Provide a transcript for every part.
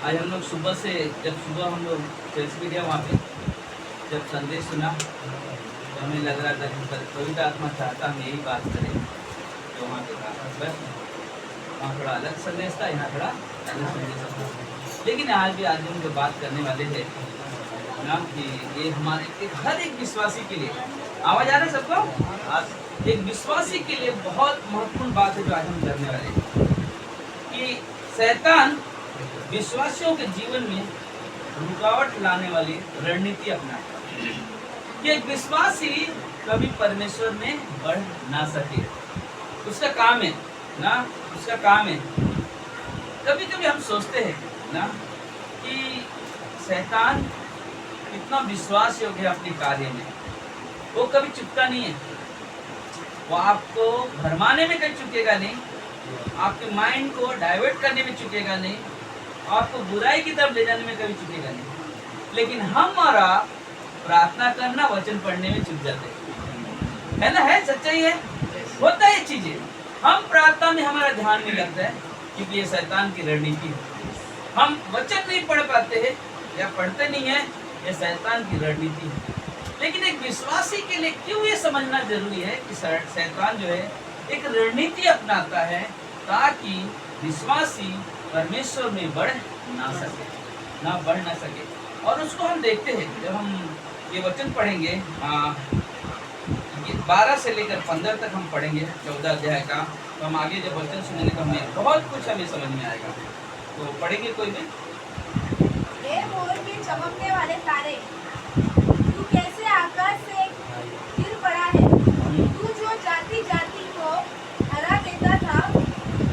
आज हम लोग सुबह से सुबह हम लोग चर्च भी गए, वहाँ पे जब संदेश सुना तो हमें लग रहा था कि पवित्र आत्मा चाहता हम यही बात करें जो वहाँ पे कहा। बस वहाँ थोड़ा अलग संदेश था, यहाँ थोड़ा अलग संदेश था। लेकिन आज भी हम जो बात करने वाले थे ना कि ये हमारे हर एक विश्वासी के लिए, आवाज आ रहा है सबको? आज एक विश्वासी के लिए बहुत महत्वपूर्ण बात है जो आज हम करने वाले हैं कि शैतान विश्वासियों के जीवन में रुकावट लाने वाली रणनीति अपनाता है कि एक विश्वासी कभी परमेश्वर में बढ़ ना सके। उसका काम है ना, उसका काम है। कभी कभी हम सोचते हैं ना कि शैतान इतना विश्वास योग्य है अपने कार्य में, वो कभी चुकता नहीं है। वो आपको भरमाने में कभी चुकेगा नहीं, आपके माइंड को डाइवर्ट करने में चुकेगा नहीं, आपको बुराई की तरफ ले जाने में कभी चुकेगा नहीं। लेकिन हमारा प्रार्थना करना, वचन पढ़ने में चुक जाते है ना, है सच्चाई है, होता है चीजें। हम प्रार्थना में हमारा ध्यान नहीं लगता है क्योंकि ये शैतान की रणनीति है। हम वचन नहीं पढ़ पाते हैं या पढ़ते नहीं है, ये शैतान की रणनीति है। लेकिन एक विश्वासी के लिए क्यों ये समझना जरूरी है कि शैतान जो है एक रणनीति अपनाता है ताकि विश्वासी परमेश्वर में बढ़ ना सके। और उसको हम देखते हैं जब हम ये वचन पढ़ेंगे 12 से लेकर 15 तक हम पढ़ेंगे 14 अध्याय का। तो हम आगे जब वचन सुनेंगे तो हमें बहुत कुछ हमें समझ में आएगा। तो पढ़ेंगे कोई भी। हे भोर के चमकने वाले तारे, तू कैसे आकाश से गिर पड़ा है। तू जो जाति जाति को हरा देता था,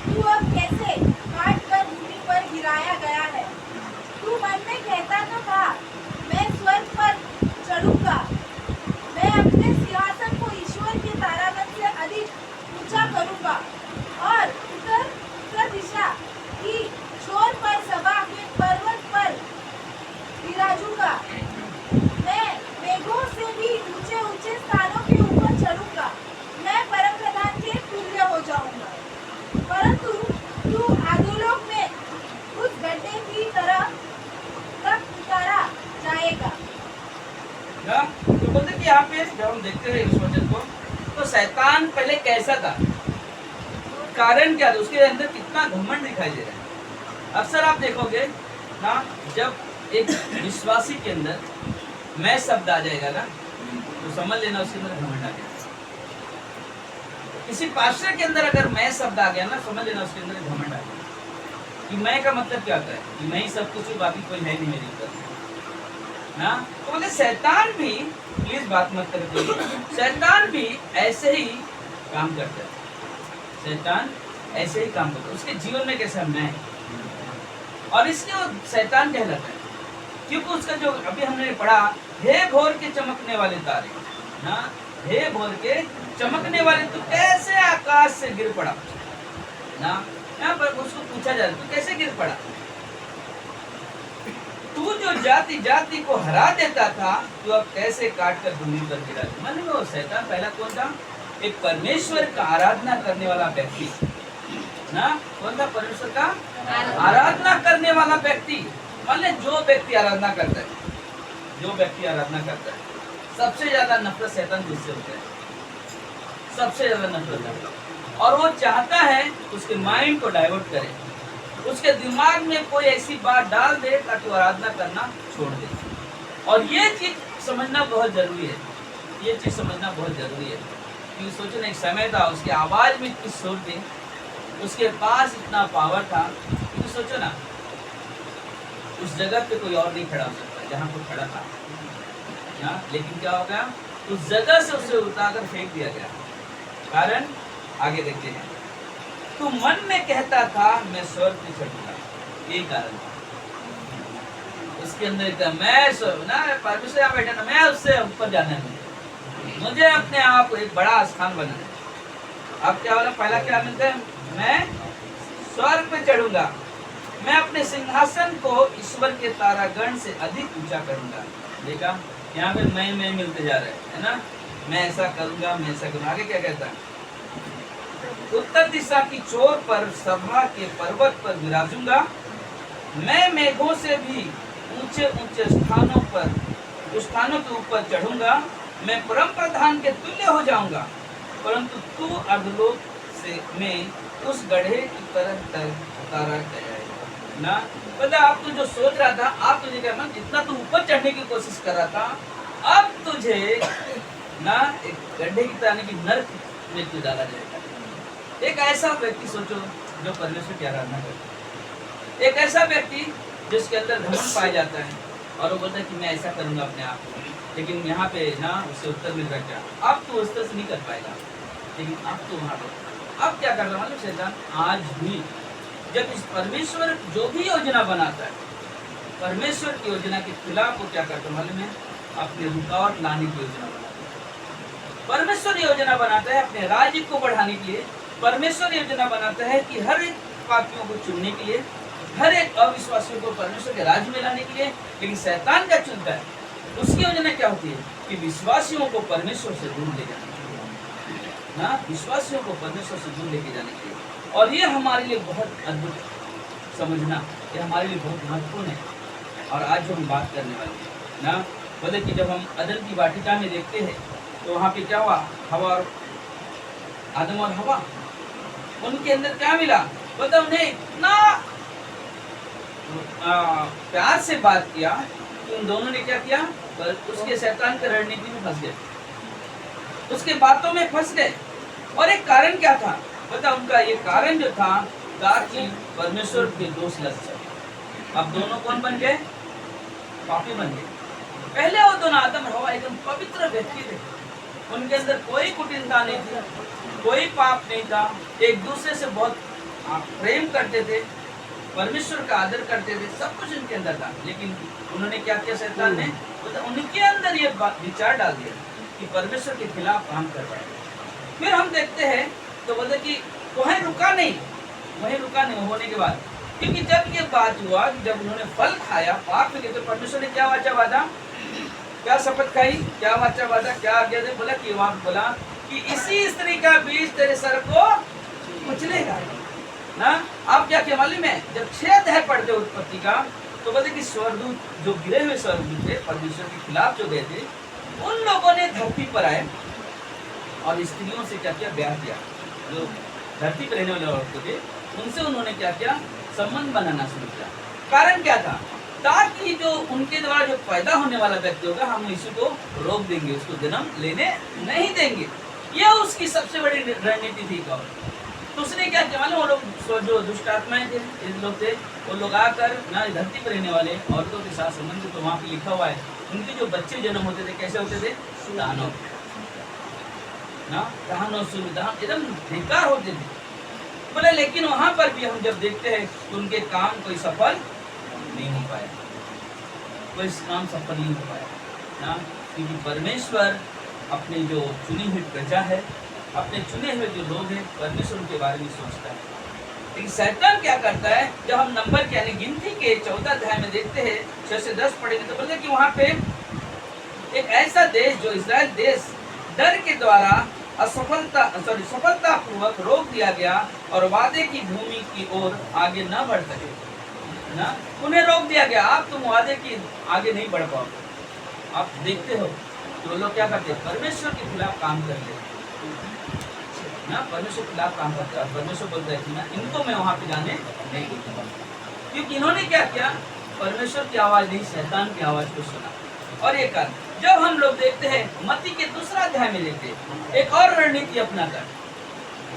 तू अब कैसे काट कर भूमि पर गिराया गया है। तू मन में कहता तो था, मैं स्वर्ग पर चढ़ूंगा, मैं अपने सिंहासन को ईश्वर के तारागण से अधिक ऊंचा करूंगा और उत्तर दिशा की छोर पर सभा के पर्वत पर विराजूंगा। मैं मेघों से भी ऊंचे ऊंचे स्थानों के ऊपर चढ़ूंगा, मैं परम प्रधान के तुल्य हो जाऊंगा। परंतु तू आधोलोक में उस गड्ढे की तरह तक उतारा जाएगा। तो बोलते कि यहाँ पे जब हम देखते हैं इस वचन को, तो शैतान पहले कैसा था, कारण क्या था, उसके अंदर कितना घमंड दिखाई दे रहा है। अक्सर आप देखोगे ना, जब एक विश्वासी के अंदर मैं शब्द आ जाएगा ना, तो समझ लेना उसके अंदर घमंड आ गया। किसी पास्टर के अंदर अगर मैं शब्द आ गया ना, समझ लेना उसके अंदर घमंड आ गया। कि मैं का मतलब क्या होता है कि मैं ही सब कुछ हूँ, बाकी कोई है नहीं मेरे ऊपर ना। तो बोले शैतान भी, प्लीज बात मत करो, शैतान भी ऐसे ही काम करता है। शैतान ऐसे ही काम करता है, उसके जीवन में कैसा मैं, और इसलिए वो शैतान कहलाता है क्योंकि उसका जो अभी हमने पढ़ा, हे भोर के चमकने वाले तारे ना, हे भोर के चमकने वाले, तू कैसे आकाश से गिर पड़ा ना। यहाँ पर उसको पूछा जा रहा है, तू कैसे गिर पड़ा। तू जो जाति जाति को हरा देता था, तू अब कैसे काट कर भूमि पर गिरा। मन में वो शैतान पहला कौन था, एक परमेश्वर का आराधना करने वाला व्यक्ति ना। कौन था, परमेश्वर का आराधना करने वाला व्यक्ति। मान जो व्यक्ति आराधना करता है, जो व्यक्ति आराधना करता है, सबसे ज्यादा नफरत शैतान जिससे होता है, सबसे ज्यादा नफरत। और वो चाहता है उसके माइंड को डाइवर्ट करे, उसके दिमाग में कोई ऐसी बात डाल दे ताकि वो आराधना करना छोड़ दे। और ये चीज समझना बहुत जरूरी है, ये चीज समझना बहुत जरूरी है। क्योंकि सोचो ना, एक समय था उसकी आवाज में इतनी सुर थी, उसके पास इतना पावर था। क्योंकि सोचो ना, उस जगह पे कोई और नहीं खड़ा हो सकता जहाँ को खड़ा था ना। लेकिन क्या हो गया, उस जगह से उसे उठाकर फेंक दिया गया। कारण आगे देखते हैं। तू मन में कहता था मैं स्वर्ग पे चढ़ूंगा, यही कारण था उसके अंदर का मैं ना, परमेश्वर यहाँ बैठा था, मैं उससे ऊपर जाना है, मुझे अपने आप को एक बड़ा स्थान बनाना है। अब क्या वाला पहला क्या मिलता है, मैं स्वर्ग पे चढ़ूंगा, मैं अपने सिंहासन को ईश्वर के तारागण से अधिक ऊंचा करूंगा। देखा, यहाँ पे मैं मिलते जा रहा है ना, मैं ऐसा करूंगा, मैं ऐसा करूंगा। आगे क्या कहता है, उत्तर दिशा की छोर पर सभा के पर्वत पर विराजूंगा, मैं मेघों से भी ऊंचे ऊंचे स्थानों पर, उस स्थानों के ऊपर चढ़ूंगा, मैं परम प्रधान के तुल्य हो जाऊंगा, परंतु तू अधोलोक से में उस गड्ढे की तरह उतारा जाएगा ना। मतलब आप तो जो सोच रहा था, आप तुझे क्या, जितना तू ऊपर चढ़ने की कोशिश कर रहा था, अब तुझे ना एक गड्ढे की तरह की नर्क में तू डाला जाएगा। एक ऐसा व्यक्ति सोचो जो परमेश्वर की आराधना करता है, एक ऐसा व्यक्ति जिसके अंदर घमंड पाया जाता है और वो बोलता है कि मैं ऐसा करूंगा अपने आप को, लेकिन यहाँ पे ना उसे उत्तर मिल रहा है क्या, अब तो उस तरह से नहीं कर पाएगा, लेकिन अब तो वहाँ पे अब क्या कर रहा है मालूम शैतान, आज भी जब इस परमेश्वर जो भी योजना बनाता है, परमेश्वर की योजना के खिलाफ वो क्या करता है मालूम है, अपने रुकावट लाने की योजना बनाता है। परमेश्वर योजना बनाता है अपने राज्य को बढ़ाने के लिए, परमेश्वर योजना बनाता है कि हर एक पापियों को चुनने के लिए, हर एक अविश्वासियों को परमेश्वर के राज्य में लाने के लिए, लेकिन शैतान क्या चुनता है, उसकी योजना क्या होती है कि विश्वासियों को परमेश्वर से दूर ले जाने के लिए ना, विश्वासियों को परमेश्वर से दूर लेके जाने के लिए। और ये हमारे लिए बहुत अद्भुत समझना, ये हमारे लिए बहुत महत्वपूर्ण है। और आज जो हम बात करने वाले हैं ना, बोले कि जब हम अदन की वाटिका में देखते हैं तो वहाँ पे क्या हुआ, हवा और आदम और हवा, उनके अंदर क्या मिला, मतलब उन्हें इतना प्यार से बात किया कि उन दोनों ने क्या किया, पर उसके शैतान के रणनीति में फंस गए, उसके बातों में फंस गए। और एक कारण क्या था, पता उनका ये कारण जो था कि परमेश्वर के दोष लग सके। अब दोनों कौन बन गए, पापी बन गए। पहले वो दोनों आदम और हवा एकदम पवित्र व्यक्ति थे, उनके अंदर कोई कुटिलता नहीं थी, कोई पाप नहीं था, एक दूसरे से बहुत प्रेम करते थे, परमेश्वर का आदर करते थे, सब कुछ उनके अंदर था। लेकिन उन्होंने क्या किया, शैतान ने उनके अंदर ये विचार डाल दिया कि परमेश्वर के खिलाफ काम कर पाए। फिर हम देखते हैं तो बोलते कि वहीं रुका नहीं होने के बाद, क्योंकि जब ये बात हुआ कि जब उन्होंने फल खाया, पाप में, तो परमेश्वर ने क्या वाचा बांधा, क्या शपथ खाई, क्या वाचा बांधा, क्या आज्ञा दे, बोला कि वहां बोला कि इसी स्त्री का बीज तेरे सर को कुचलेगा ना। आप क्या क्या मालूम है, जब 6 अध्याय पढ़ते उत्पत्ति का तो बोलते कि स्वर्गदूत जो गिरे हुए स्वर्गदूत थे, परमेश्वर के खिलाफ जो गए थे, उन लोगों ने धरती पर आए और स्त्रियों से क्या किया, ब्याह किया। जो धरती पर रहने वाले औरतें थे उनसे उन्होंने क्या किया, संबंध बनाना शुरू किया। कारण क्या था, ताकि जो उनके द्वारा जो पैदा होने वाला व्यक्ति होगा, हम यीशु को रोक देंगे, उसको जन्म लेने नहीं देंगे। यह उसकी सबसे बड़ी रणनीति थी। तो उसने क्या किया मालूम, वो लोग जो दुष्ट आत्माएं थे, लोग थे, वो लोग आकर ना धरती पर रहने वाले औरतों के साथ संबंध, तो वहाँ पे लिखा हुआ है उनके जो बच्चे जन्म होते थे कैसे होते थे, दानव ना, दानव सुविधान एकदम बेकार होते थे बोले। लेकिन वहाँ पर भी हम जब देखते हैं तो उनके काम कोई सफल नहीं हो पाया, कोई काम सफल नहीं हो पाया ना, क्योंकि परमेश्वर अपने जो चुनी हुई प्रजा है, अपने चुने हुए जो लोग हैं, परमेश्वर के बारे में सोचता है। लेकिन शैतान क्या करता है, जब हम नंबर के यानी गिनती के 14 अध्याय में देखते हैं 6 से 10 पढ़ेंगे तो बोलते कि वहाँ पे एक ऐसा देश जो इस्राएल देश डर के द्वारा सफलतापूर्वक रोक दिया गया और वादे की भूमि की ओर आगे न बढ़ सके ना, उन्हें रोक दिया गया। आप तुम वादे की आगे नहीं बढ़ पाओगे। आप देखते हो तो लोग क्या करते हैं, परमेश्वर के खिलाफ काम करते हैं ना, परमेश्वर के खिलाफ काम करते हैं। परमेश्वर बोलता है कि ना, इनको मैं वहां पे जाने नहीं दूंगा, क्योंकि इन्होंने क्या किया, परमेश्वर की आवाज नहीं, शैतान की आवाज को सुना। और ये कारण जब हम लोग देखते हैं मत्ती के 2 अध्याय में देखते हैं एक और रणनीति अपनाकर,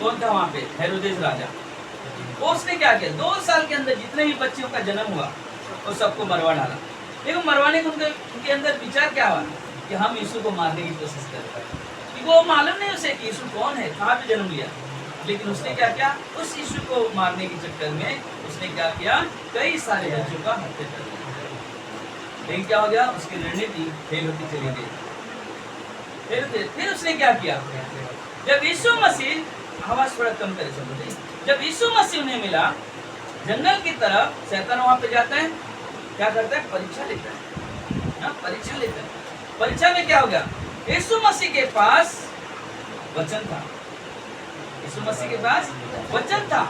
कौन था वहां पे, हेरोदेस राजा, उसने क्या किया, 2 साल के अंदर जितने भी बच्चों का जन्म हुआ वो सबको मरवा डाला। लेकिन मरवाने के उनके अंदर विचार क्या हुआ कि हम यीशु को मारने की कोशिश कर रहे हैं, कि वो मालूम नहीं उसे कि यीशु कौन है, कहाँ पे जन्म लिया। लेकिन उसने क्या किया, उस यीशु को मारने के चक्कर में उसने क्या किया, कई सारे बच्चों का हत्या कर दिया। लेकिन क्या हो गया, उसकी रणनीति फेल होती चली गई। फिर उसने क्या किया, जब यीशु मसीह, आवाज थोड़ा कम करे चलो, जब यीशु मसीह उन्हें मिला जंगल की तरफ, शैतान वहां पे जाता है, क्या करता है, परीक्षा लेता है ना, परीक्षा लेता है। परीक्षा में क्या हो गया, यीशु मसीह के पास वचन था, यीशु मसीह के पास वचन था,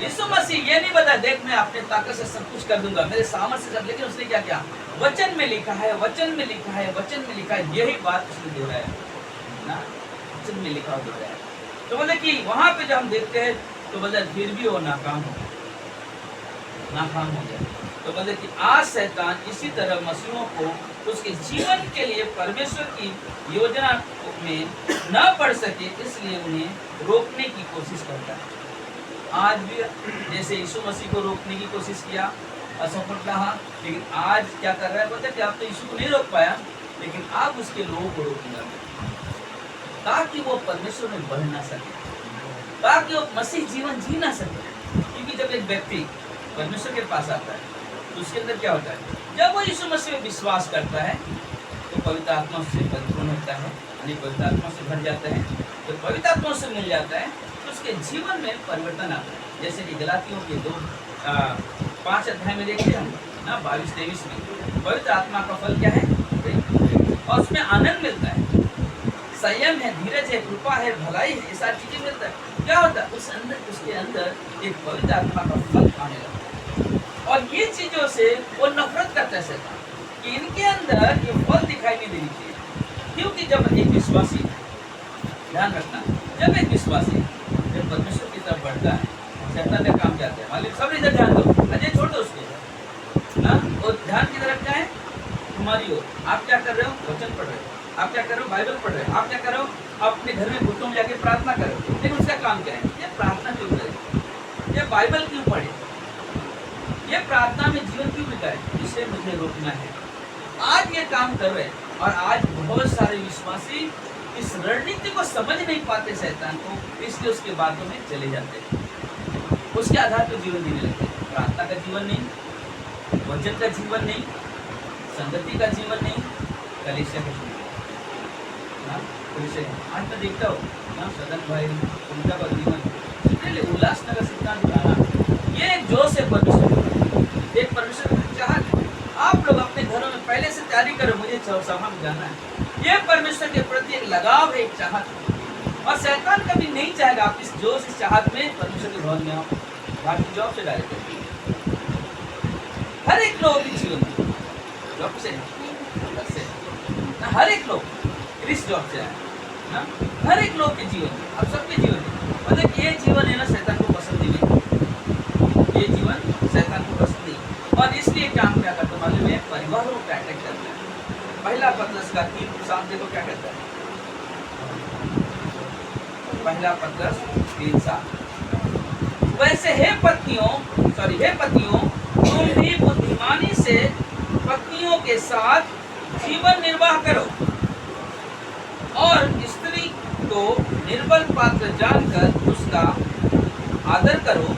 यीशु मसीह ये नहीं बता देख मैं अपने ताकत से सब कुछ कर दूंगा, मेरे सामर्थ्य से सब, लेकिन उसने क्या किया? वचन में लिखा है, वचन में लिखा है, वचन में लिखा है, यही बात उसने दोहराया ना, वचन में लिखा हो दोहराया। तो बोले कि वहां पे जब हम देखते हैं तो बोले फिर भी वो नाकाम हो गया। तो बोले कि आज शैतान इसी तरह मसीहों को उसके जीवन के लिए परमेश्वर की योजना में न पढ़ सके, इसलिए उन्हें रोकने की कोशिश करता है। आज भी जैसे यीशु मसीह को रोकने की कोशिश किया, असफल रहा, लेकिन आज क्या कर रहा है? बोलते कि आप तो यीशु को नहीं रोक पाया, लेकिन आप उसके लोगों को रोकेंगे ताकि वो परमेश्वर में बढ़ ना सके, ताकि वो मसीह जीवन जी ना सके। क्योंकि जब एक व्यक्ति परमेश्वर के पास आता है तो उसके अंदर क्या होता है? जब वो यीशु मसीह में विश्वास करता है तो पवित्र आत्मा से परिपूर्ण होता है, यानी पवित्र आत्मा से भर जाता है। तो पवित्र आत्मा से मिल जाता है तो उसके जीवन में परिवर्तन आता है। जैसे कि गलातियों के 5 अध्याय में देखते हैं हम ना 22-23 में, पवित्र आत्मा का फल क्या है? और उसमें आनंद मिलता है, संयम है, धीरज है, कृपा है, भलाई है, ये सारी चीजें मिलता है। क्या होता है? उसके अंदर एक पवित्र आत्मा का फल आने लगता है। और ये चीजों से वो नफरत करता है शैतान कि इनके अंदर ये फल दिखाई नहीं देनी चाहिए। क्योंकि जब एक विश्वासी, ध्यान रखना, जब एक विश्वासी जब परमेश्वर की तरफ बढ़ता है, शैतान का काम क्या है? मालिक सब इधर ध्यान दो, अजय छोड़ दो उसको ना, और ध्यान की तरफ क्या है? तुम्हारी ओर। आप क्या कर रहे हो? वचन पढ़ रहे हो। आप क्या कर रहे हो? बाइबल पढ़ रहे हो। आप क्या कर रहे हो? अपने घर में घुटनों में जाके प्रार्थना करो। लेकिन उसका काम क्या है? ये प्रार्थना क्यों करे? ये बाइबल क्यों पढ़े? ये प्रार्थना में जीवन क्यों बिताए? इसे मुझे रोकना है। आज ये काम कर रहे हैं और आज बहुत सारे विश्वासी इस रणनीति को समझ नहीं पाते शैतान को, इसलिए उसके बातों में चले जाते हैं, उसके आधार पर जीवन जीने लगते हैं। प्रार्थना का जीवन नहीं, वचन का जीवन नहीं, संगति का जीवन नहीं, कलीसिया का जीवन। आज मैं देखता हूँ ना सदन भाई, उनका का जीवन उल्लासनगर सिद्धांत गाना, ये एक जोश है परमेश्वर, एक परमेश्वर की चाहत। आप लोग अपने घरों में पहले से तैयारी करो, मुझे सभा में जाना है। ये परमेश्वर के प्रति एक लगाव है, एक चाहत है। और शैतान कभी नहीं चाहेगा आप इस जोश, इस चाहत में परमेश्वर के भवन में आओ। बाकी जॉब से डायरेक्ट हर एक लोग की जीवन में जॉब से ना, हर एक लोग इस जॉब से आए ना, हर एक लोग के जीवन में, अब सबके जीवन में, मतलब ये जीवन है ना शैतान को पसंद नहीं, ये जीवन शैतान को पसंद नहीं। और इसलिए काम क्या करता है मालूम है? परिवारों को अटैक करता है। पहला पत्रस का 3 देखो क्या कहता है? पहला पत्रस 3 वैसे हे पतियों तुम भी बुद्धिमानी से पत्नियों के साथ जीवन निर्वाह करो और स्त्री को निर्बल पात्र जानकर उसका आदर करो,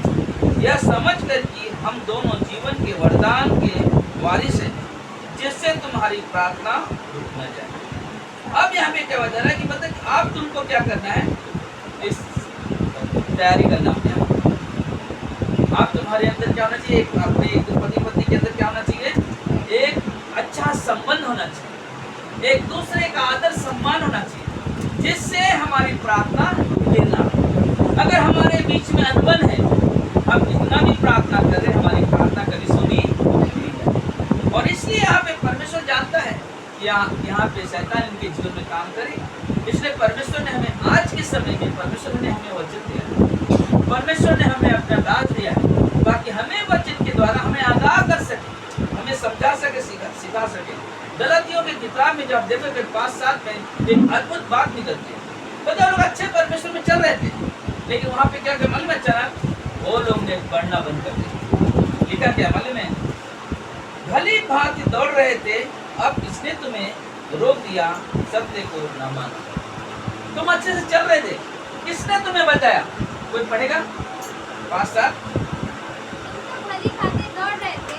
यह समझकर कि हम दोनों जीवन के वरदान के वारिस हैं, जिससे तुम्हारी प्रार्थना रुक न जाए। अब यहाँ पे क्या बता रहा है कि मतलब आप तुमको क्या करना है? इस तैयारी करना अपने आप तुम्हारे अंदर क्या होना चाहिए? अपने एक पति पत्नी के अंदर क्या होना चाहिए? एक अच्छा संबंध होना चाहिए, एक दूसरे का आदर सम्मान होना चाहिए, जिससे हमारी प्रार्थना रुके ना। अगर हमारे बीच में अनबन है, हम कितना भी प्रार्थना कर रहे, हमारी प्रार्थना कभी सुनी नहीं जाती। और इसलिए यहाँ पे परमेश्वर जानता है कि यहाँ पे शैतान इनके जीवन में काम करे। इसलिए परमेश्वर ने हमें आज के समय में, परमेश्वर ने हमें वचन दिया, परमेश्वर ने हमें अपना दास दिया है, बाकी हमें वचन के द्वारा हमें आगाह कर सके, हमें समझा सके, सिखा सके। गलातियों के किताब में जब देखो 5-7 में एक अद्भुत बात निकलती है। तो लोग अच्छे परमेश्वर में चल रहे थे, लेकिन वहाँ पे क्या मालूम है चला? वो लोग ने पढ़ना बंद कर दिया। लिखा क्या मालूम है? भली भांति दौड़ रहे थे, अब किसने तुम्हें रोक दिया सत्य को न माना? तुम अच्छे से चल रहे थे, किसने तुम्हें बताया? कोई पढ़ेगा? 5-7 भली भांति दौड़ रहे थे,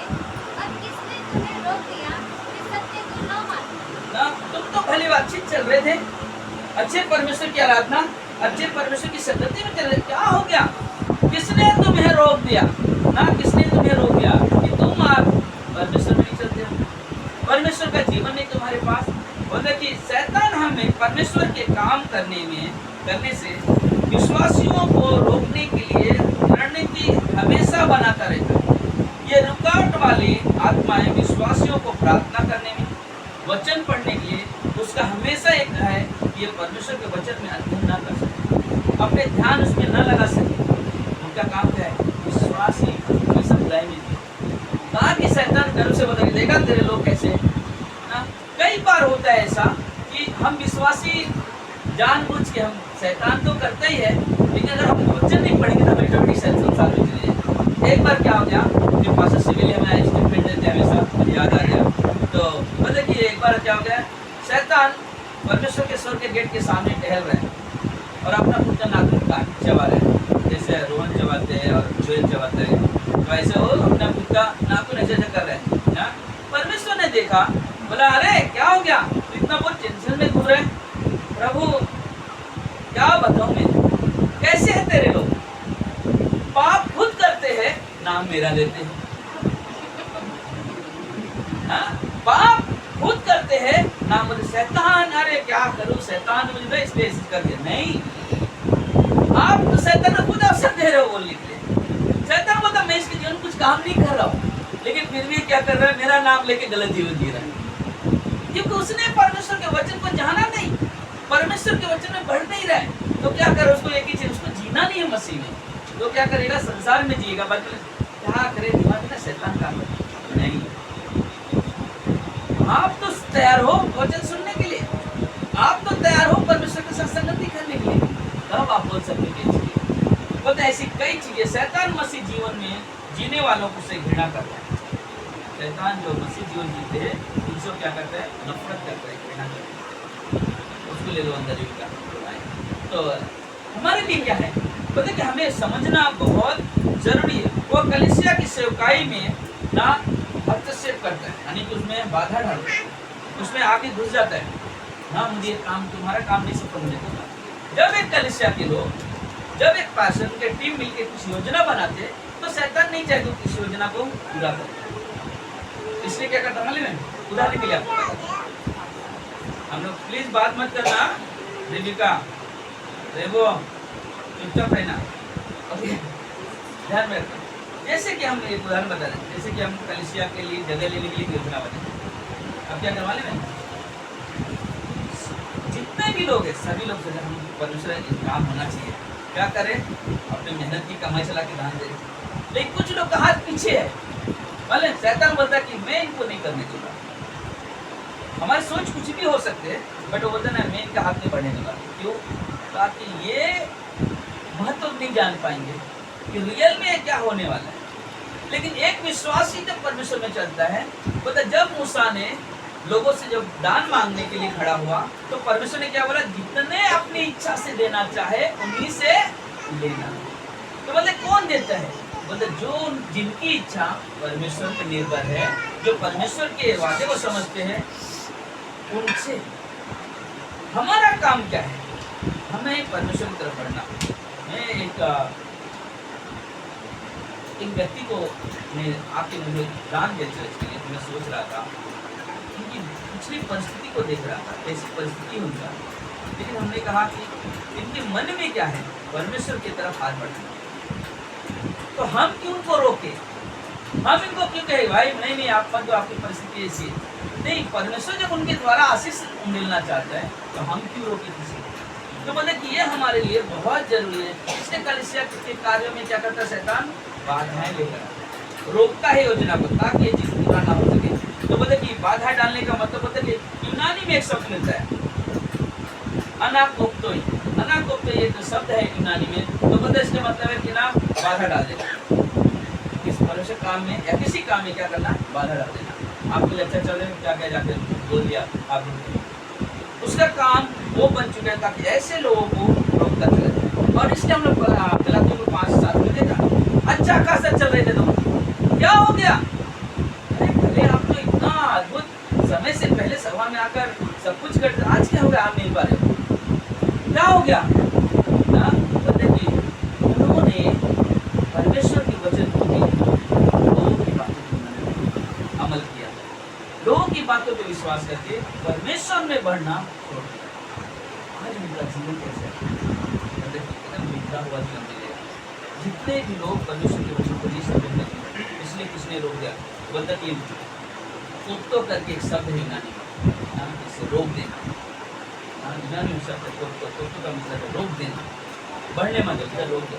अब किसने तुम्हें रोक दिया कि सत्य को न मानो? ना, तुम तो भली अच्छी चल रहे थे, अच्छे परमेश्वर की आराधना, अच्छे परमेश्वर की संगति में चल रहे, क्या हो गया? किसने तुम्हें रोक दिया ना? किसने तुम्हें रोक दिया कि तुम आप परमेश्वर में नहीं चलते हो? परमेश्वर का जीवन नहीं तुम्हारे पास। बोले कि शैतान हमें परमेश्वर के काम करने से विश्वासियों को रोकने के लिए रणनीति हमेशा बनाता रहता है। ये रुकावट वाली आत्माएं विश्वासियों को प्रार्थना करने में, वचन पढ़ने के लिए, उसका हमेशा एक है कि ये परमेश्वर के वचन में अध्ययन ना कर सके, अपने ध्यान उसमें न लगा सके। उनका काम क्या है? विश्वास ही हमेशा बुराई में कहा कि शैतान गर्व से बदल देगा तेरे लोग कैसे ना। कई बार होता है ऐसा कि हम विश्वासी जानबूझ के, हम शैतान तो करते ही है, लेकिन अगर हम वचन नहीं पढ़ेंगे तो हमारी ऑटोमेटिक संसार में चले जाएंगे। एक बार क्या हो गया कि पास्टर सिविल हमारे स्टेटमेंट देते हैं, हमेशा मुझे याद आ गया। तो मतलब कि एक बार क्या हो गया, शैतान परमेश्वर के स्वर्ग के गेट के सामने टहल रहे हैं और अपना कुत्ता नाखून चबा रहे हैं, जैसे रोहन चबाते हैं और जोएल चबाते हैं, तो ऐसे वो अपना कुत्ता नाखून ऐसे कर रहे हैं ना। परमेश्वर ने देखा, बोला अरे क्या हो गया, इतना बहुत टेंशन में घूम रहे हैं, प्रभु क्या बताऊं मैं, कैसे है तेरे लोग, पाप खुद करते हैं नाम मेरा लेते हैं। पाप खुद करते हैं नाम बोले शैतान, अरे क्या करूं, शैतान मुझे इसलिए कर दिया। नहीं, आप तो शैतान को खुद अवसर दे रहे हो बोलने के लिए। शैतान बोलता मैं इसके जीवन कुछ काम नहीं कर रहा हूँ, लेकिन फिर भी क्या कर रहा है, मेरा नाम लेके गलत जीवन जी रहा है, क्योंकि उसने परमेश्वर के वचन को जाना नहीं, परमेश्वर के वचन में बढ़ नहीं रहा है। तो क्या करे, उसको एक ही चीज, उसको जीना नहीं है मसीह में, तो क्या करेगा, संसार में जिएगा, बल्कि क्या करे, दिमाग में शैतान काम नहीं। आप तो तैयार हो वचन सुनने के लिए, आप तो तैयार हो परमेश्वर के साथ संगति करने के लिए, तब आप बोल सकते हैं। बोलते ऐसी कई चीजें शैतान मसीह जीवन में जीने वालों को से घृणा करता है। शैतान जो मसीह जीवन जीते हैं उनसे क्या करता है, नफरत करता है, घृणा करता है। उसको ले लो अंदर ही का। तो हमारे लिए क्या है, बोलते कि हमें समझना बहुत जरूरी है। वो कलीसिया की सेवकाई में ना हस्तक्षेप करता है, यानी कि उसमें बाधा डालता है, उसमें आगे घुस जाता है ना, मुझे काम, तुम्हारा काम नहीं सफल होने देगा। जब एक कलीसिया के लोग, जब एक पास्टर के टीम मिलकर कुछ योजना बनाते तो शैतान नहीं चाहते किस योजना को पूरा करे, इसलिए क्या करता मालूम है, उदाहरण के लिए आपको बताता हूं। हम लोग प्लीज बात मत करना, देविका रेबो चुपचाप रहना, ओके, ध्यान में रखना। जैसे कि हम एक उदाहरण बता रहे हैं, जैसे कि हम कलीसिया के लिए जगह लेने के लिए योजना बने, अब क्या करवा लें, जितने भी लोग हैं सभी लोग से हम परमेश्वर काम होना चाहिए, क्या करें, अपने मेहनत की कमाई चला के दान दे। लेकिन कुछ लोग का हाथ पीछे है, बोले शैतान बोलता है कि मैं इनको नहीं करने दूंगा। हमारी सोच कुछ भी हो सकते हैं, बट वो बोलता है मैं इनका हाथ नहीं बढ़ने दूंगा। क्यों? ताकि ये महत्व नहीं जान पाएंगे कि रियल में क्या होने वाला है। लेकिन एक विश्वासी जब परमेश्वर में चलता है, बोलता जब मूसा ने लोगों से जब दान मांगने के लिए खड़ा हुआ तो परमेश्वर ने क्या बोला, जितने अपनी इच्छा से देना चाहे उन्हीं से लेना। तो बोले कौन देता है, बोले जो जिनकी इच्छा परमेश्वर पर निर्भर है, जो परमेश्वर के वादे को समझते हैं उनसे। हमारा काम क्या है, हमें परमेश्वर की तरफ बढ़ना। मैं एक व्यक्ति को आके मुझे दान देते इसके लिए मैं सोच रहा था, उनकी पिछली परिस्थिति को देख रहा था, कैसी परिस्थिति उनका। लेकिन हमने कहा कि इनके मन में क्या है, परमेश्वर की तरफ हाथ बढ़ना। तो हम क्यों उनको रोके, हम इनको क्यों कहे भाई नहीं आप मत, आपकी परिस्थिति ऐसी है। नहीं, परमेश्वर जब उनके द्वारा आशीष मिलना चाहता है तो हम क्यों रोके किसी को। तो बोले कि ये हमारे लिए बहुत जरूरी है। इसलिए कलीसिया के कार्यों में क्या करता है, शैतान बाधाएं लेकर आता है, रोकता है योजना को, ताकि ये चीज पूरा ना हो सके। तो बोले कि बाधा डालने का मतलब होता है कि यूनानी में एक शब्द मिलता है अनाकोप्तोई। अनाकोप्तोई एक शब्द है यूनानी में, तो बोलते इसका मतलब है कि ना बाधा डाल देना, किस परमेश्वर काम में या किसी काम में क्या करना, बाधा डाल देना। आपके लिए अच्छा चल रहे क्या क्या जाके बोल दिया आपने, उसका काम वो बन चुका है ताकि ऐसे लोगों को रोकता चले। और इसलिए हम लोग गलातियों को 5:7 में देखा, अच्छा खासा चल रहे थे तुम, क्या हो गया, अरे आप तो इतना अद्भुत समय से पहले सभा में आकर सब कुछ करते, आज क्या हो गया, आप नहीं पा रहे, क्या हो गया ना। देखिए उन्होंने परमेश्वर के वचन को लोगों की बातों पर अमल किया, लोगों की बातों पर विश्वास करके परमेश्वर में बढ़ना छोड़ दिया। आज उनका जीवन कैसे है, बंधा हुआ जीवन मिलेगा। जितने भी लोग परमेश्वर के वचन को नहीं समझते, इसलिए किसने रोक दिया? बोलता कि कोप्तो करके एक शब्द है यूनानी में, इसे रोक देना। यूनानी में शब्द है कोप्तो का मतलब है रोक देना, बढ़ने मत दो, रोक दो।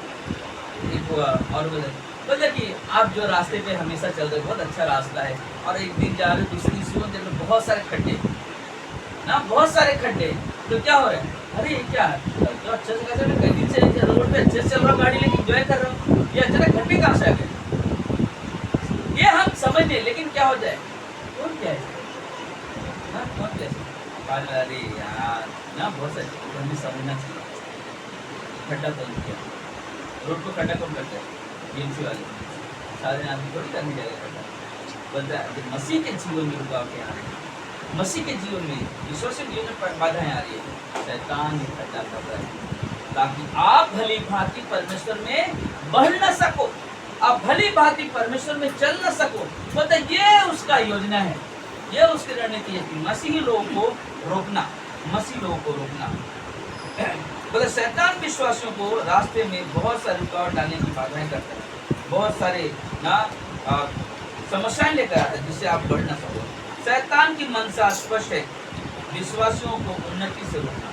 एक और बोलता कि आप जो रास्ते पे हमेशा चल रहे, बहुत अच्छा रास्ता है, और एक दिन जा रहे हो, दूसरे दिन देख लो बहुत सारे खड्डे ना, बहुत सारे खड्डे, तो क्या हो रहा है? अरे ये क्या है? तो अच्छे से कैसे मैं कई दिन से रोड पे अच्छे से चल रहा हूँ, गाड़ी लेके एंजॉय कर रहा हूँ, ये अचानक खड्डे कहाँ से आ गए? ये हम समझ नहीं, लेकिन क्या हो जाए? कौन क्या है? कौन कैसे? अरे यार ना, बहुत सारे हमें समझना चाहिए। खड्डा कौन किया? रोड को खड्डा कौन करता है? बीएमसी वाले सारे आदमी थोड़ी करने जाएगा खड्डा। बोलता है मसीह के जीवन में रुकावटें आ रही है, मसीह के जीवन में, विश्वासी जीवन में बाधाएं आ रही है, शैतान ये खड्डा कर रहा है ताकि आप भली भांति परमेश्वर में बढ़ न सको, आप भली भांति परमेश्वर में चल न सको। बोलता ये उसका योजना है, ये उसकी रणनीति है कि मसीही लोगों को रोकना, मसीही लोगों को रोकना। बोले शैतान विश्वासियों को रास्ते में बहुत सारी रुकावट डालने की बाधाएं करता है, बहुत सारे ना समस्याएं लेकर आता है जिससे आप बढ़ ना सको। शैतान की मनसा स्पष्ट है, विश्वासियों को उन्नति से रोकना।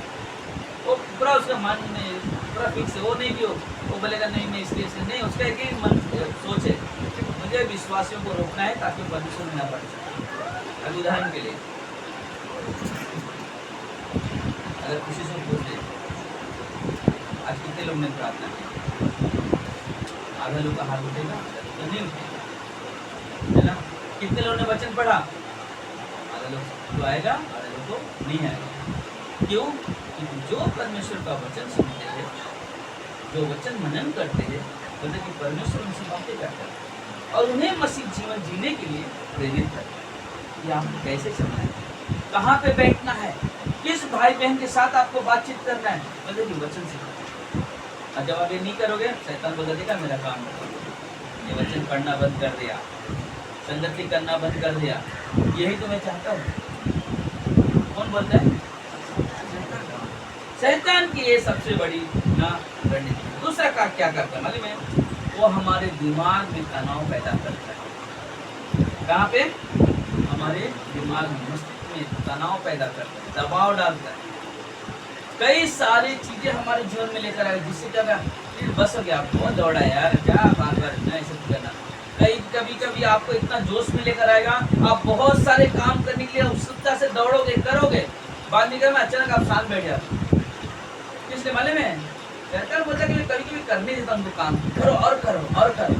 वो पूरा उसका मन में पूरा फिक्स है, वो नहीं भी वो बोलेगा नहीं मैं इसलिए नहीं, उसका एक ही मन सोच है, मुझे विश्वासियों को रोकना है ताकि परमेश्वर में ना बढ़ सके। अभी उदाहरण के लिए अगर किसी से पूछ ले आज कितने लोग ने प्रार्थना की, आधा लोग का हाथ उठेगा तो नहीं उठेगा, है ना? कितने लोगों ने वचन पढ़ा? आधा लोग तो आएगा, आधा लोग को नहीं आएगा। क्यों? क्योंकि जो परमेश्वर का वचन सुनते हैं, जो वचन मनन करते हैं, बोलते कि परमेश्वर उनसे बातें करता है और उन्हें मसीह जीवन जीने के लिए प्रेरित करता है। ये आपको कैसे चलना है, कहाँ पे बैठना है, किस भाई बहन के साथ आपको बातचीत करना है, बोलते कि वचन से। और जब आप ये नहीं करोगे, शैतान बोल देगा मेरा काम है, ये वचन पढ़ना बंद कर दिया, संगति करना बंद कर दिया, यही तो मैं चाहता हूँ। कौन बोलता है? शैतान की ये सबसे बड़ी ना रणनीति। दूसरा का क्या करता है मालूम है? वो हमारे दिमाग में तनाव पैदा करता है। कहाँ पे? हमारे दिमाग में, मस्तिष्क में तनाव पैदा करता है, दबाव डालता है, कई सारी चीजें हमारे जीवन में लेकर आए जिससे क्या बस हो गया, आप बहुत दौड़ा यार, क्या बार बार इतना ऐसे करना। कभी कभी आपको इतना जोश में लेकर आएगा, आप बहुत सारे काम करने के लिए उत्सुकता से दौड़ोगे, करोगे, बाद में अचानक आप साथ बैठ जाते। इसलिए मालूम है शैतान बोलता है कि कभी कभी करने देता उनको काम, करो और करो और करो,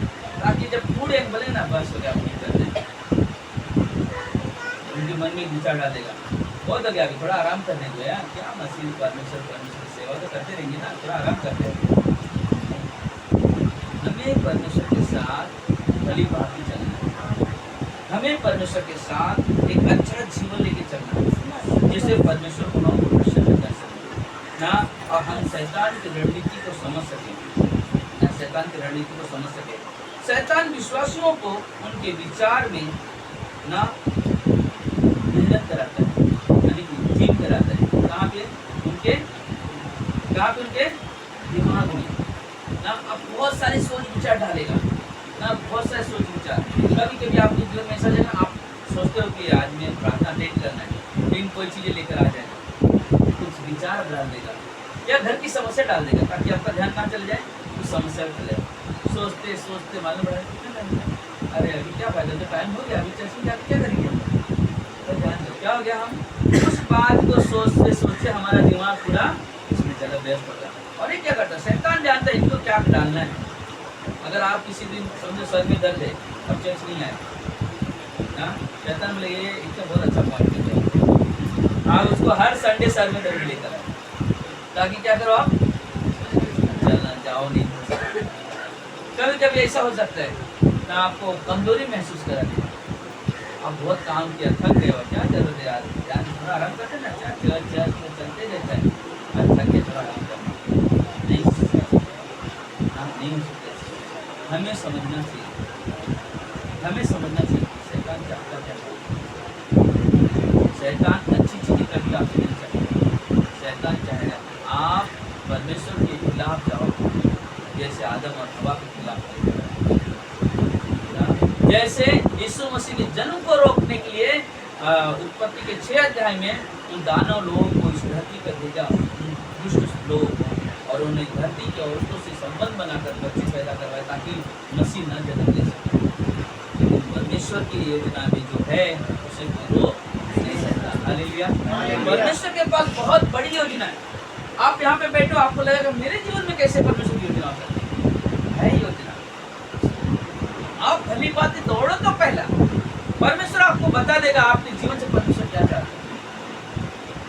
ताकि जब पूरे बोले ना बस हो गया, उनके मन में विचार डालेगा, बहुत हो गया अभी थोड़ा आराम करने दो यार, क्या मसीह परमेश्वर सेवा तो करते रहेंगे ना, थोड़ा आराम करते रहेंगे। हमें परमेश्वर के साथ भली भांति चलना है, हमें परमेश्वर के साथ एक अच्छा जीवन लेके चलना है जिससे परमेश्वर को हम प्रसन्न कर सकें ना, और हम शैतान की रणनीति को समझ सकें, शैतान की रणनीति को समझ सकें। शैतान विश्वासियों को उनके विचार में ना मेहनत कराता है, यानी कि जिम कराता है। कहाँ पे? उनके दिमाग में ना अब बहुत सारे सोच विचार डालेगा ना, बहुत सारे सोच विचार। कभी कभी आपके जीवन में ऐसा है ना, आप सोचते हो कि आज मैं प्रार्थना अटेंड करना है, लेकिन कोई चीज़ें लेकर आ जाए, कुछ विचार डाल देगा या घर की समस्या डाल देगा ताकि आपका ध्यान कहाँ चले जाए, उस समस्या पर चले जाए। सोचते सोचते मालूम पड़ा कितना टाइम है, अरे अभी क्या फायदा, तो टाइम हो गया, अभी चर्चिंग जाकर क्या करेंगे, तो ध्यान दो क्या हो गया, हम उस बात को सोचते सोचते हमारा दिमाग पूरा इसमें चला व्यस्त हो जाता है। और ये क्या करता है? शैतान जानता है इनको क्या डालना है। अगर आप किसी दिन समझो सर में दर्द है, अब चर्च नहीं आए ना, शैतान बोले ये इसका बहुत अच्छा पॉइंट है, आप उसको हर संडे सर में दर्द लेकर आए, ताकि क्या करो आप चलना जाओ नहीं। कभी कभी ऐसा हो सकता है ना, आपको कमजोरी महसूस करा दे, आप बहुत काम किया, थक गए हो, क्या जरूरत है यार, थोड़ा आराम करते ना, चर्च में चलते रहता है, थक के थोड़ा आराम करना नहीं हो सकते। हमें समझना चाहिए शैतान चाहता क्या है। शैतान अच्छी चीज़ें कभी आपसे नहीं चाहता, शैतान चाहेगा आप परमेश्वर के खिलाफ जाओ, रोकने के लिए उत्पत्ति के 6 अध्याय में उन दानव लोगों को इस धरती पर भेजा, दुष्ट लोग, और उन्हें धरती के औरतों से संबंध बनाकर बच्चे पैदा करवाए ताकि मसीह न जन्म ले सके। लेकिन परमेश्वर की योजना भी जो है उसे कोई रोक नहीं सकता। हालेलुया। परमेश्वर के पास बहुत बड़ी योजना है। आप यहाँ पे बैठो, आपको लगेगा मेरे जीवन में कैसे परमेश्वर की योजना हो सकती है योजना। आप भली बात दौड़ो तो पहला परमेश्वर आपको बता देगा आपके जीवन से परमेश्वर क्या चाहता है।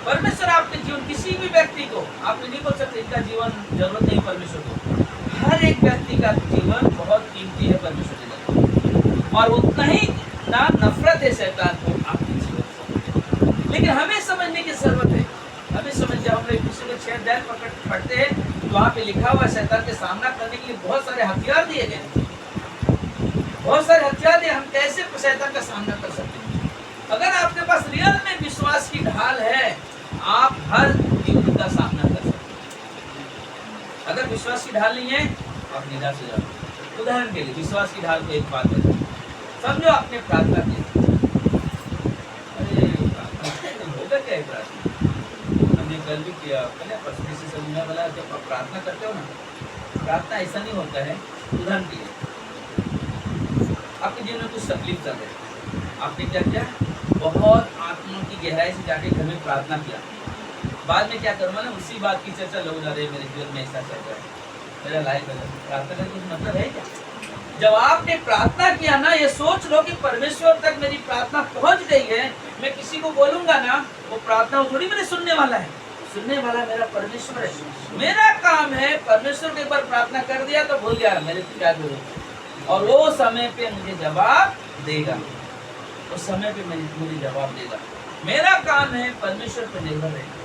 परमेश्वर आपके जीवन, किसी भी व्यक्ति को आप नहीं बोल सकते इनका जीवन जरूरत नहीं परमेश्वर को। हर एक व्यक्ति का जीवन बहुत कीमती है परमेश्वर के लिए, और उतना ही ना नफरत है शैतान को आपके जीवन से। लेकिन हमें समझने की जरूरत है। हमें समझ, जब हम लोग किसी को 6 अध्याय पढ़ते हैं तो वहाँ पे लिखा हुआ शैतान के सामना करने के लिए बहुत सारे हथियार दिए गए, बहुत सारे हथियार दिए। हम कैसे शैतान का सामना कर सकते हैं? अगर आपके पास रियल में विश्वास की ढाल है, आप हर युद्ध का सामना कर सकते हैं। अगर विश्वास की ढाल नहीं है, आप निराश हो जाओगे। उदाहरण के लिए विश्वास की ढाल को एक बात है, समझो आपने प्रार्थना की, अरे होगा क्या प्रार्थना? हमने कल भी किया, पहले परसों से समझने वाला, जब आप प्रार्थना करते हो ना, प्रार्थना ऐसा नहीं होता है। उदाहरण के लिए आपके जीवन में कुछ तकलीफ चल रही है, आपने क्या किया? बहुत आत्मा की गहराई से जाके घर में प्रार्थना किया। बाद में क्या करूँगा ना, उसी बात की चर्चा लोग जा रहे, मेरे जीवन में ऐसा चल रहा है, मेरा लाइफ है। प्रार्थना का कुछ मतलब है क्या? जब आपने प्रार्थना किया ना, ये सोच लो कि परमेश्वर तक मेरी प्रार्थना पहुंच गई है। मैं किसी को बोलूंगा ना, वो प्रार्थना थोड़ी मेरे सुनने वाला है, सुनने वाला मेरा परमेश्वर है। मेरा काम है परमेश्वर के ऊपर प्रार्थना कर दिया तो भूल गया मेरे क्या जरूरत, और वो समय पे मुझे जवाब देगा, उस समय पे मुझे जवाब देगा। मेरा काम है परमेश्वर पर निर्भर रहना।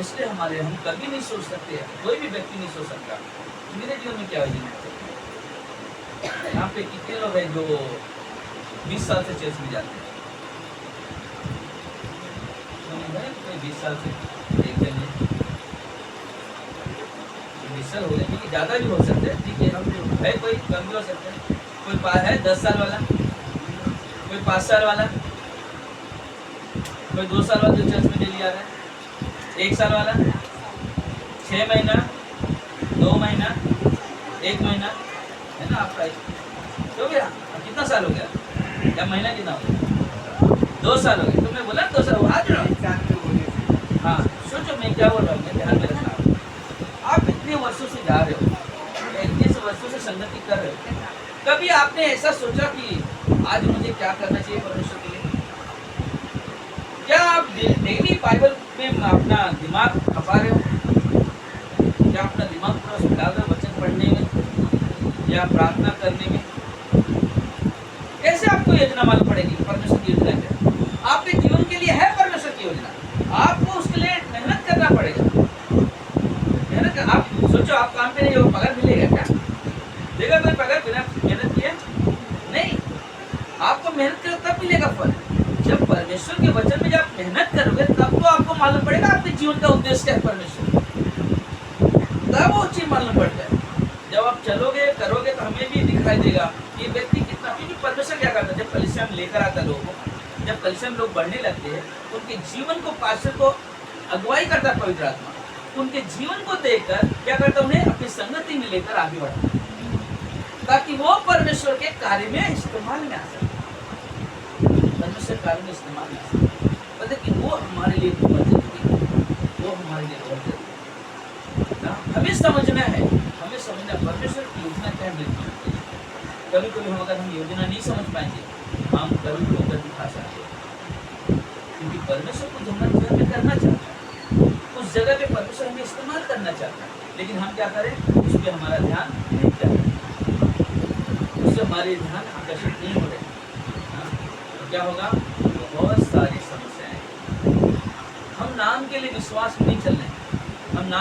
इसलिए हम कभी नहीं सोच सकते, कोई भी व्यक्ति नहीं सोच सकता मेरे जीवन में क्या योजना है। यहाँ पे कितने लोग हैं जो 20 साल से चर्च में जाते हैं? कोई 20 साल से देखते हैं, 20 साल हो गए, ज्यादा भी हो सकते हैं, ठीक है, कोई कम भी हो सकते हैं। कोई है 10 साल वाला, कोई 5 साल वाला, कोई 2 साल वाला जो चर्च में डेली आ रहा है, 1 साल वाला, 6 महीना, 2 महीना, 1 महीना, है ना आपका हो गया। कितना साल हो गया? या महीना कितना हो गया? 2 साल हो गए। तुमने बोला 2 साल हुआ। हाँ, सोचो मैं क्या बोल रहा हूँ, ध्यान में रखना। आप इतने वर्षों से जा रहे हो, 21 वर्षों से संगति कर रहे हो, कभी आपने ऐसा सोचा कि आज मुझे क्या करना चाहिए परमेश्वर के लिए? क्या आप डेली बाइबल में अपना दिमाग खपा रहे हो? क्या अपना दिमाग पूरा डाल रहे हो वचन पढ़ने में या प्रार्थना करने में? कैसे आपको योजना मालूम पड़ेगी परमेश्वर की योजना है? आपके जीवन के लिए है परमेश्वर की योजना, आपको उसके लिए मेहनत करना पड़ेगा। मेहनत कर, आप सोचो आप काम पे नहीं हो, पगार मिलेगा क्या? देगा कोई पगार बिना मेहनत किए? नहीं, आपको मेहनत करो तब मिलेगा फल। जब परमेश्वर के वचन में जब मेहनत करोगे तब तो आपको मालूम पड़ेगा आपके जीवन का उद्देश्य क्या है परमेश्वर, तब वो चीज मालूम पड़ता है। जब आप चलोगे करोगे तो हमें भी दिखाई देगा ये व्यक्ति कितना, क्योंकि परमेश्वर क्या करता है, जब कलीसिया में लेकर आता है लोगों को, जब कलीसिया में लोग बढ़ने लगते हैं तो उनके जीवन को पास्टर को अगुवाई करता है पवित्र आत्मा, उनके जीवन को देखकर क्या करता है, उन्हें अपनी संगति में लेकर आगे बढ़ता है ताकि वो परमेश्वर के कार्य में इस्तेमाल में आ सके, परमेश्वर कार्य में इस्तेमाल में आ सके। लेकिन वो हमारे लिए बहुत जरूरी है, वो हमारे लिए बहुत जरूरी है। हमें समझना है, हमें समझना परमेश्वर की योजना क्या है। कभी कभी अगर हम योजना नहीं समझ पाएंगे हम कभी होकर दिखा सकते हैं, क्योंकि परमेश्वर को जन्नत जीवन में करना चाहता है, उस जगह पे परमेश्वर हमें इस्तेमाल करना चाहता है, लेकिन हम क्या करें, उस पर हमारा ध्यान नहीं करें, उससे हमारे ध्यान आकर्षित नहीं हो रहे। तो क्या होगा, बहुत सारी समस्याएं। हम नाम के लिए विश्वास में नहीं चल रहे, हम नाम